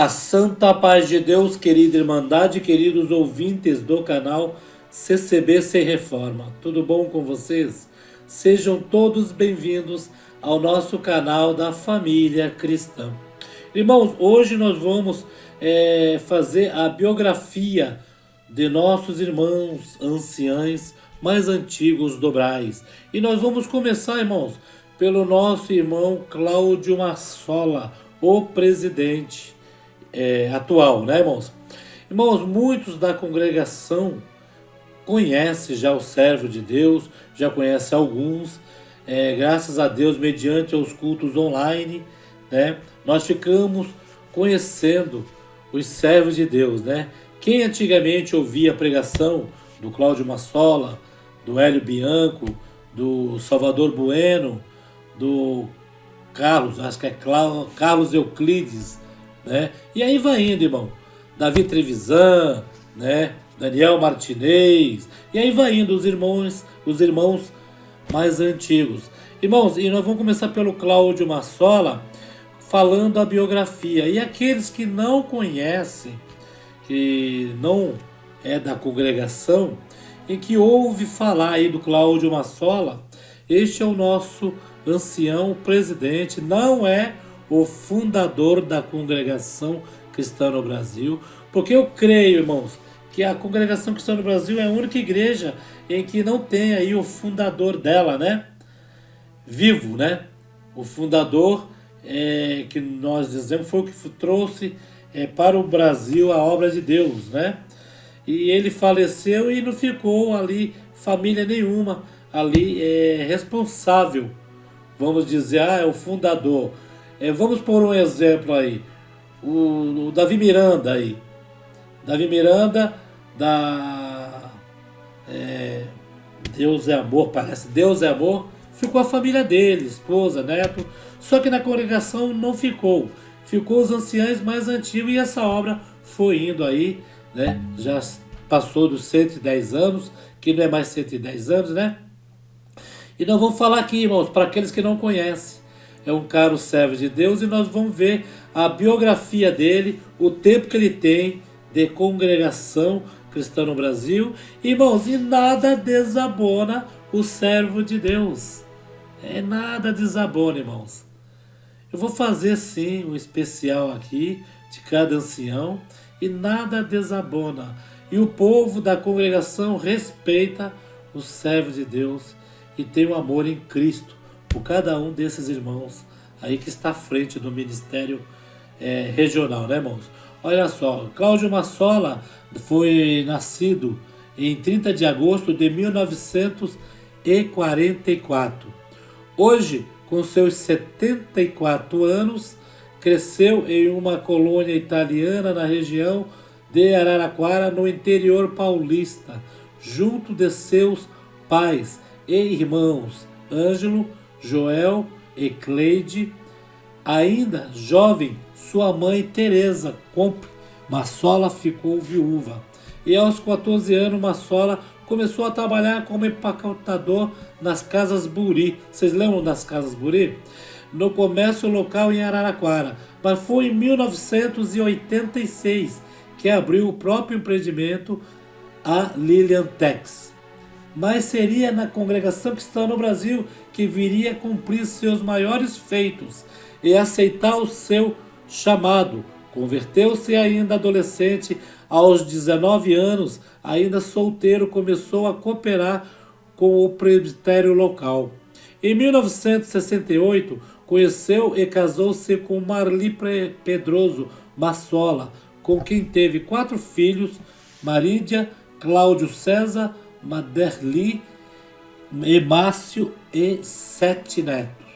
A santa paz de Deus, querida Irmandade, queridos ouvintes do canal CCB Sem Reforma. Tudo bom com vocês? Sejam todos bem-vindos ao nosso canal da família cristã. Irmãos, hoje nós vamos fazer a biografia de nossos irmãos anciães mais antigos do Brás. E nós vamos começar, irmãos, pelo nosso irmão Cláudio Massola, o presidente atual, né, irmãos? Irmãos, muitos da congregação conhecem já o servo de Deus, já conhecem alguns, graças a Deus, mediante os cultos online, né? Nós ficamos conhecendo os servos de Deus, né? Quem antigamente ouvia a pregação do Cláudio Massola, do Hélio Bianco, do Salvador Bueno, do Carlos, acho que é Carlos Euclides, né? E aí vai indo, irmão. Davi Trevisan, né? Daniel Martinez, e aí vai indo os irmãos mais antigos. Irmãos, e nós vamos começar pelo Cláudio Massola, falando a biografia. E aqueles que não conhecem, que não é da congregação, e que ouve falar aí do Cláudio Massola, este é o nosso ancião presidente, não é o fundador da congregação cristã no Brasil, porque eu creio, irmãos, que a congregação cristã no Brasil é a única igreja em que não tem aí o fundador dela, né? Vivo, né? O fundador que nós dizemos foi o que trouxe para o Brasil a obra de Deus, né? E ele faleceu e não ficou ali família nenhuma ali responsável, vamos dizer, é o fundador. Vamos por um exemplo aí, o Davi Miranda aí. Davi Miranda, Deus é Amor, parece, Deus é Amor, ficou a família dele, esposa, neto, só que na congregação não ficou. Ficou os anciãos mais antigos e essa obra foi indo aí, né? Já passou dos 110 anos, que não é mais 110 anos, né? E nós vamos falar aqui, irmãos, para aqueles que não conhecem. É um caro servo de Deus e nós vamos ver a biografia dele, o tempo que ele tem de congregação cristã no Brasil. Irmãos, e nada desabona o servo de Deus. Nada desabona, irmãos. Eu vou fazer sim um especial aqui de cada ancião e nada desabona. E o povo da congregação respeita o servo de Deus e tem um amor em Cristo por cada um desses irmãos aí que está à frente do ministério regional, né, irmãos? Olha só, Cláudio Massola foi nascido em 30 de agosto de 1944. Hoje, com seus 74 anos, cresceu em uma colônia italiana na região de Araraquara, no interior paulista, junto de seus pais e irmãos Ângelo, Joel e Cleide. Ainda jovem, sua mãe Teresa Comp Massola ficou viúva. E aos 14 anos, Massola começou a trabalhar como empacotador nas Casas Buri. Vocês lembram das Casas Buri? No comércio local em Araraquara. Mas foi em 1986 que abriu o próprio empreendimento, a Lilian Tex. Mas seria na congregação cristã no Brasil que viria cumprir seus maiores feitos e aceitar o seu chamado. Converteu-se ainda adolescente, aos 19 anos, ainda solteiro, começou a cooperar com o presbitério local. Em 1968, conheceu e casou-se com Marli Pedroso Massola, com quem teve 4 filhos, Marídia, Cláudio César, Maderli, Emácio e 7 netos.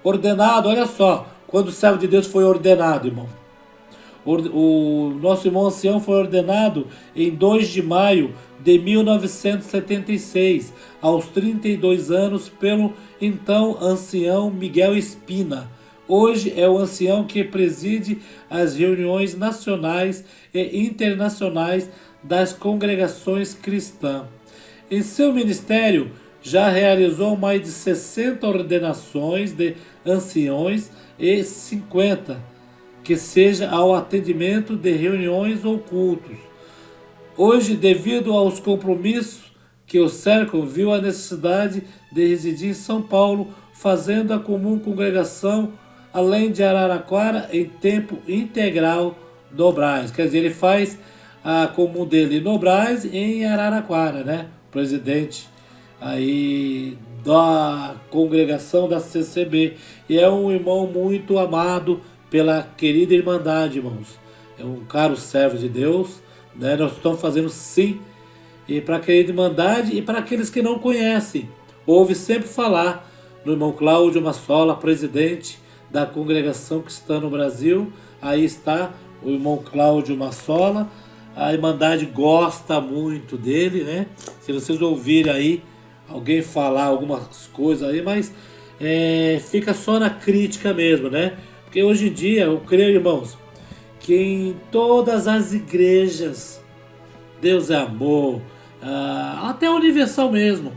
Ordenado, olha só, quando o servo de Deus foi ordenado, irmão. O nosso irmão ancião foi ordenado em 2 de maio de 1976, aos 32 anos, pelo então ancião Miguel Espina. Hoje é o ancião que preside as reuniões nacionais e internacionais das congregações cristãs. Em seu ministério, já realizou mais de 60 ordenações de anciões e 50 que seja ao atendimento de reuniões ou cultos. Hoje, devido aos compromissos que o cercam, viu a necessidade de residir em São Paulo, fazendo a comum congregação, além de Araraquara, em tempo integral no Brás. Quer dizer, ele faz a comum dele no Brás e em Araraquara, né? Presidente aí da congregação da CCB. E é um irmão muito amado pela querida Irmandade, irmãos. É um caro servo de Deus, né? Nós estamos fazendo sim, e para a querida Irmandade e para aqueles que não conhecem. Ouve sempre falar no irmão Cláudio Massola, presidente da congregação cristã no Brasil. Aí está o irmão Cláudio Massola. A Irmandade gosta muito dele, né? Se vocês ouvirem aí alguém falar algumas coisas aí, mas fica só na crítica mesmo, né? Porque hoje em dia, eu creio, irmãos, que em todas as igrejas, Deus é amor, até a Universal mesmo,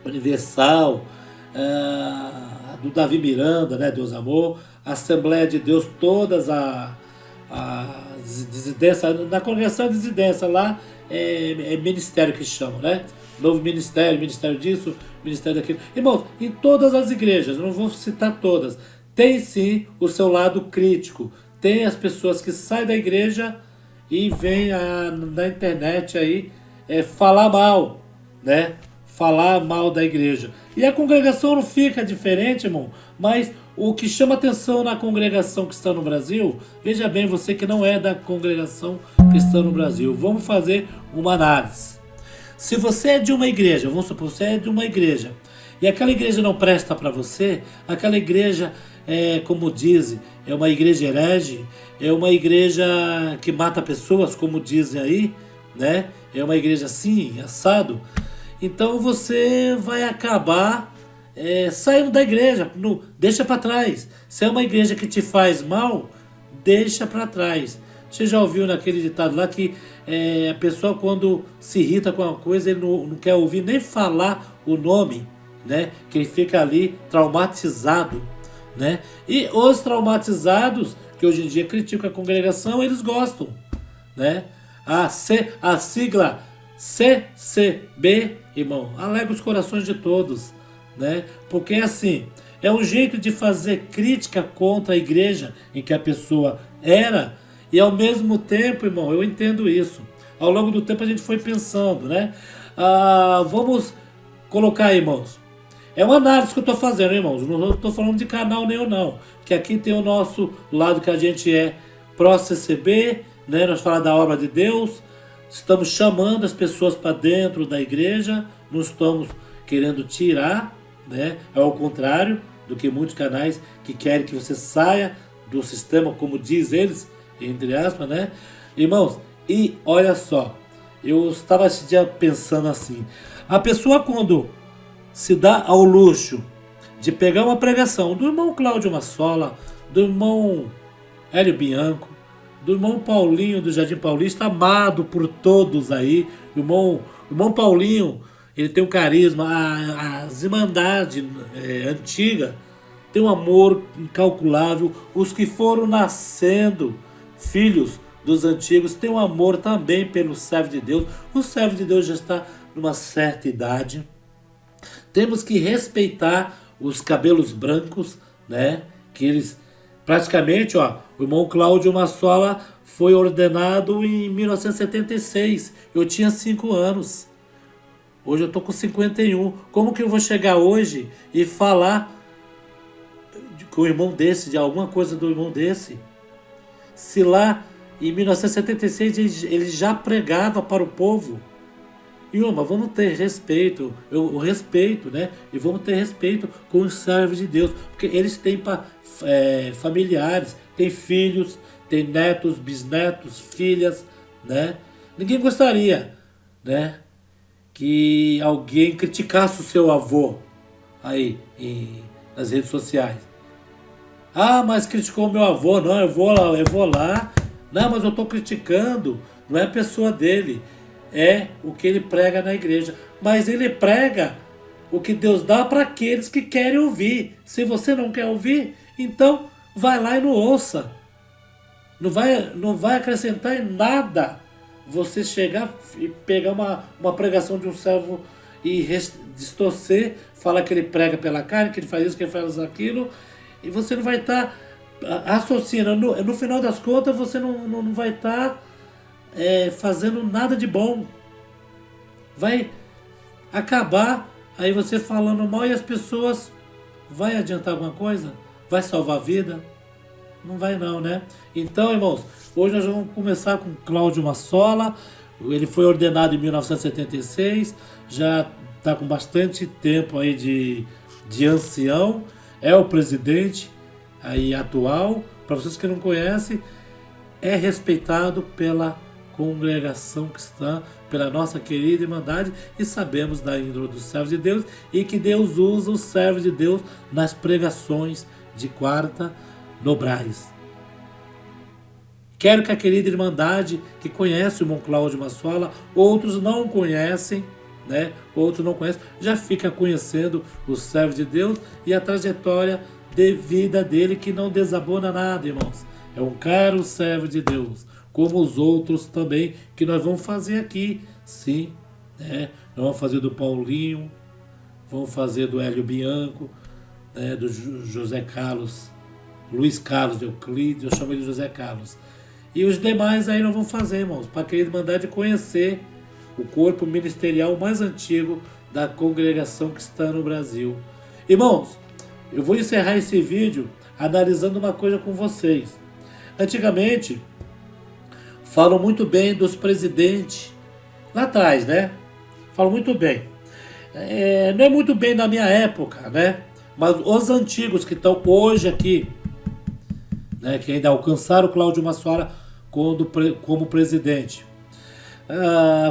Universal, do Davi Miranda, né? Deus é amor, Assembleia de Deus, todas a desidência, na congregação de desidência lá é ministério que chamam, né? Novo ministério, ministério disso, ministério daquilo. Irmãos, em todas as igrejas, não vou citar todas, tem sim o seu lado crítico. Tem as pessoas que saem da igreja e vêm na internet aí falar mal, né? Falar mal da igreja. E a congregação não fica diferente, irmão, mas o que chama atenção na congregação cristã no Brasil, veja bem, você que não é da congregação cristã no Brasil, vamos fazer uma análise. Se você é de uma igreja, vamos supor, você é de uma igreja, e aquela igreja não presta para você, aquela igreja como dizem, é uma igreja herege, é uma igreja que mata pessoas, como dizem aí, né? É uma igreja assim, assado. Então você vai acabar saindo da igreja, deixa para trás. Se é uma igreja que te faz mal, deixa para trás. Você já ouviu naquele ditado lá que a pessoa quando se irrita com uma coisa, ele não quer ouvir nem falar o nome, né? Que ele fica ali traumatizado, né? E os traumatizados, que hoje em dia criticam a congregação, eles gostam, né? A sigla CCB, irmão, alegra os corações de todos, né? Porque assim, é um jeito de fazer crítica contra a igreja em que a pessoa era, e ao mesmo tempo, irmão, eu entendo isso. Ao longo do tempo a gente foi pensando, né? Vamos colocar aí, irmãos. É uma análise que eu estou fazendo, irmãos. Não estou falando de canal nenhum, não. Que aqui tem o nosso lado que a gente é pró-CCB, né? Nós falamos da obra de Deus. Estamos chamando as pessoas para dentro da igreja. Não estamos querendo tirar, né? É ao contrário do que muitos canais que querem que você saia do sistema, como diz eles, entre aspas, né? Irmãos, e olha só. Eu estava esse dia pensando assim. A pessoa quando se dá ao luxo de pegar uma pregação do irmão Cláudio Massola, do irmão Hélio Bianco, do irmão Paulinho do Jardim Paulista, amado por todos aí. O irmão Paulinho, ele tem um carisma, as irmandades antigas tem um amor incalculável. Os que foram nascendo, filhos dos antigos, têm um amor também pelo servo de Deus. O servo de Deus já está numa certa idade. Temos que respeitar os cabelos brancos, né? Que eles praticamente, o irmão Cláudio Massola foi ordenado em 1976. Eu tinha 5 anos. Hoje eu tô com 51. Como que eu vou chegar hoje e falar com o irmão desse, de alguma coisa do irmão desse? Se lá em 1976 ele já pregava para o povo. E vamos ter respeito, eu respeito, né? E vamos ter respeito com os servos de Deus, porque eles têm familiares, têm filhos, têm netos, bisnetos, filhas, né? Ninguém gostaria, né? Que alguém criticasse o seu avô aí nas redes sociais. Mas criticou meu avô, não, eu vou lá. Não, mas eu estou criticando, não é a pessoa dele. É o que ele prega na igreja. Mas ele prega o que Deus dá para aqueles que querem ouvir. Se você não quer ouvir, então vai lá e não ouça. Não vai acrescentar em nada você chegar e pegar uma pregação de um servo e distorcer, falar que ele prega pela carne, que ele faz isso, que ele faz aquilo, e você não vai estar associando. No final das contas, você não vai estar fazendo nada de bom. Vai acabar aí você falando mal e as pessoas. Vai adiantar alguma coisa? Vai salvar a vida? Não vai não, né? Então, irmãos, hoje nós vamos começar com Cláudio Massola. Ele foi ordenado em 1976, já está com bastante tempo aí de ancião, é o presidente aí atual. Para vocês que não conhecem, é respeitado pela congregação cristã, pela nossa querida Irmandade, e sabemos da índole dos servos de Deus e que Deus usa os servos de Deus nas pregações de quarta no Brás. Quero que a querida Irmandade que conhece o irmão Cláudio Massola, outros não conhecem, né? Outros não conhecem, já fica conhecendo os servos de Deus e a trajetória de vida dele, que não desabona nada, irmãos. É um caro servo de Deus, como os outros também, que nós vamos fazer aqui, sim, né? Nós vamos fazer do Paulinho, vamos fazer do Hélio Bianco, né? Do José Carlos, Luiz Carlos Euclides, eu chamo ele de José Carlos. E os demais aí nós vamos fazer, irmãos, para a querida Irmandade conhecer o corpo ministerial mais antigo da congregação cristã no Brasil. Irmãos, eu vou encerrar esse vídeo analisando uma coisa com vocês. Antigamente, falam muito bem dos presidentes lá atrás, né? Falam muito bem. Não é muito bem na minha época, né? Mas os antigos que estão hoje aqui, né, que ainda alcançaram o Cláudio Massola como presidente.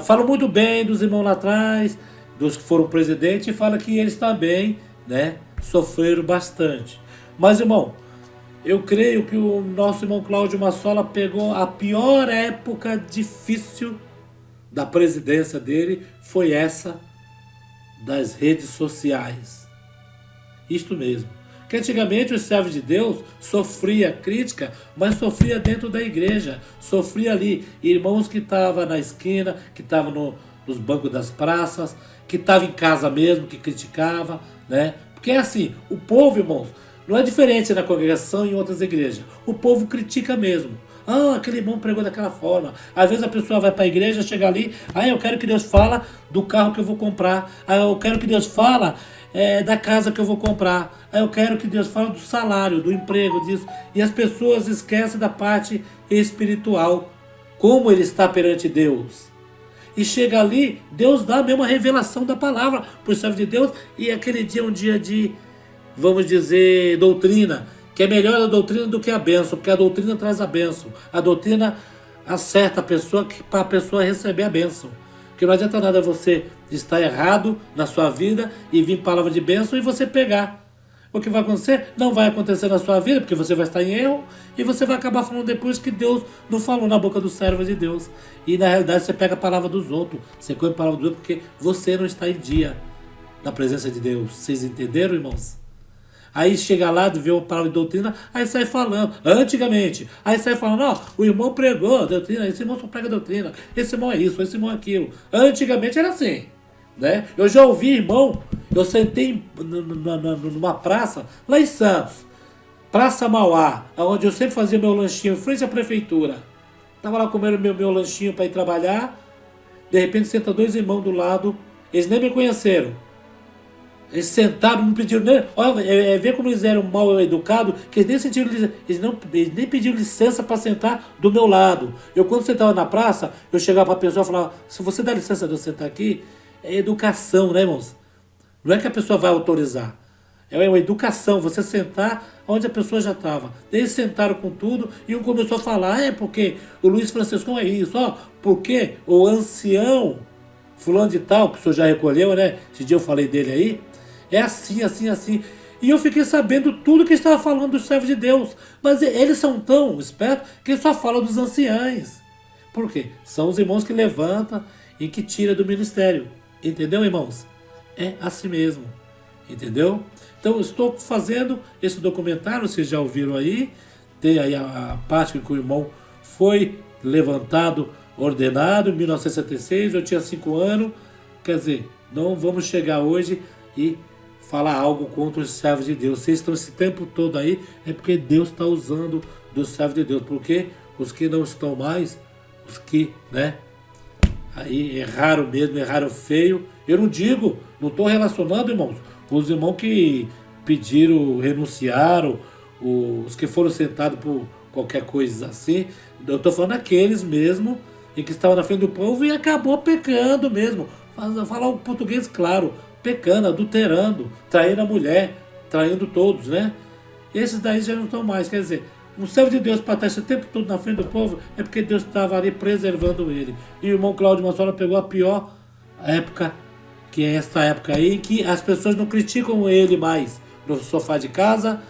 Falam muito bem dos irmãos lá atrás, dos que foram presidentes, e falam que eles também, né, sofreram bastante. Mas, irmão, eu creio que o nosso irmão Cláudio Massola pegou a pior época difícil da presidência dele, foi essa das redes sociais. Isto mesmo. Que antigamente os servos de Deus sofria crítica, mas sofria dentro da igreja. Sofria ali irmãos que estavam na esquina, que estavam nos bancos das praças, que estavam em casa mesmo, que criticava, né? Porque é assim, o povo, irmãos, não é diferente na congregação e em outras igrejas. O povo critica mesmo. Aquele irmão pregou daquela forma. Às vezes a pessoa vai para a igreja, chega ali, eu quero que Deus fala do carro que eu vou comprar. Eu quero que Deus fala da casa que eu vou comprar. Eu quero que Deus fale do salário, do emprego, disso. E as pessoas esquecem da parte espiritual. Como ele está perante Deus. E chega ali, Deus dá a mesma revelação da palavra para o servo de Deus. E aquele dia é um dia de, vamos dizer, doutrina. Que é melhor a doutrina do que a bênção, porque a doutrina traz a bênção. A doutrina acerta a pessoa para a pessoa receber a bênção. Porque não adianta nada você estar errado na sua vida e vir palavra de bênção e você pegar. O que vai acontecer? Não vai acontecer na sua vida, porque você vai estar em erro e você vai acabar falando depois que Deus não falou na boca dos servos de Deus. E na realidade você pega a palavra dos outros, você come a palavra dos outros porque você não está em dia na presença de Deus. Vocês entenderam, irmãos? Aí chega lá, vê uma palavra de doutrina, aí sai falando, antigamente, aí sai falando, o irmão pregou doutrina, esse irmão só prega doutrina, esse irmão é isso, esse irmão é aquilo. Antigamente era assim, né? Eu já ouvi, irmão, eu sentei numa praça, lá em Santos, Praça Mauá, onde eu sempre fazia meu lanchinho, em frente à prefeitura. Tava lá comendo meu lanchinho para ir trabalhar, de repente senta dois irmãos do lado, eles nem me conheceram. Eles sentaram, não pediram nem. Olha, vê como eles eram mal educados, que eles nem sentiram, eles nem pediram licença para sentar do meu lado. Eu, quando sentava na praça, eu chegava para a pessoa e falava: se você dá licença de eu sentar aqui, é educação, né, irmãos? Não é que a pessoa vai autorizar. É uma educação, você sentar onde a pessoa já estava. Eles sentaram com tudo e um começou a falar: porque o Luiz Franciscão é isso, porque o ancião, fulano de tal, que o senhor já recolheu, né? Esse dia eu falei dele aí. É assim, assim, assim. E eu fiquei sabendo tudo que estava falando dos servos de Deus. Mas eles são tão espertos que eles só falam dos anciães. Por quê? São os irmãos que levantam e que tiram do ministério. Entendeu, irmãos? É assim mesmo. Entendeu? Então, eu estou fazendo esse documentário, vocês já ouviram aí, tem aí a parte que o irmão foi levantado, ordenado em 1966, eu tinha 5 anos. Quer dizer, não vamos chegar hoje e falar algo contra os servos de Deus. Vocês estão esse tempo todo aí, é porque Deus está usando dos servos de Deus. Porque os que não estão mais, os que, né, aí erraram mesmo, erraram feio. Eu não digo, não estou relacionando, irmãos, os irmãos que pediram, renunciaram, os que foram sentados por qualquer coisa assim. Eu estou falando aqueles mesmo em que estavam na frente do povo e acabou pecando mesmo. Falar um português claro, pecando, adulterando, traindo a mulher, traindo todos, né? Esses daí já não estão mais, quer dizer, um servo de Deus para estar esse tempo todo na frente do povo é porque Deus estava ali preservando ele. E o irmão Cláudio Massola pegou a pior época, que é essa época aí, em que as pessoas não criticam ele mais no sofá de casa,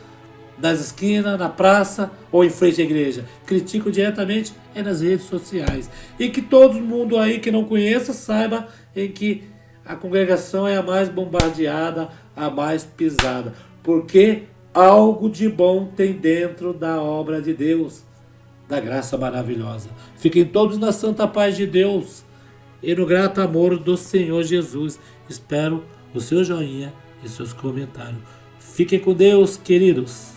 nas esquinas, na praça ou em frente à igreja. Criticam diretamente nas redes sociais. E que todo mundo aí que não conheça saiba em que a congregação é a mais bombardeada, a mais pisada. Porque algo de bom tem dentro da obra de Deus, da graça maravilhosa. Fiquem todos na santa paz de Deus e no grato amor do Senhor Jesus. Espero o seu joinha e seus comentários. Fiquem com Deus, queridos.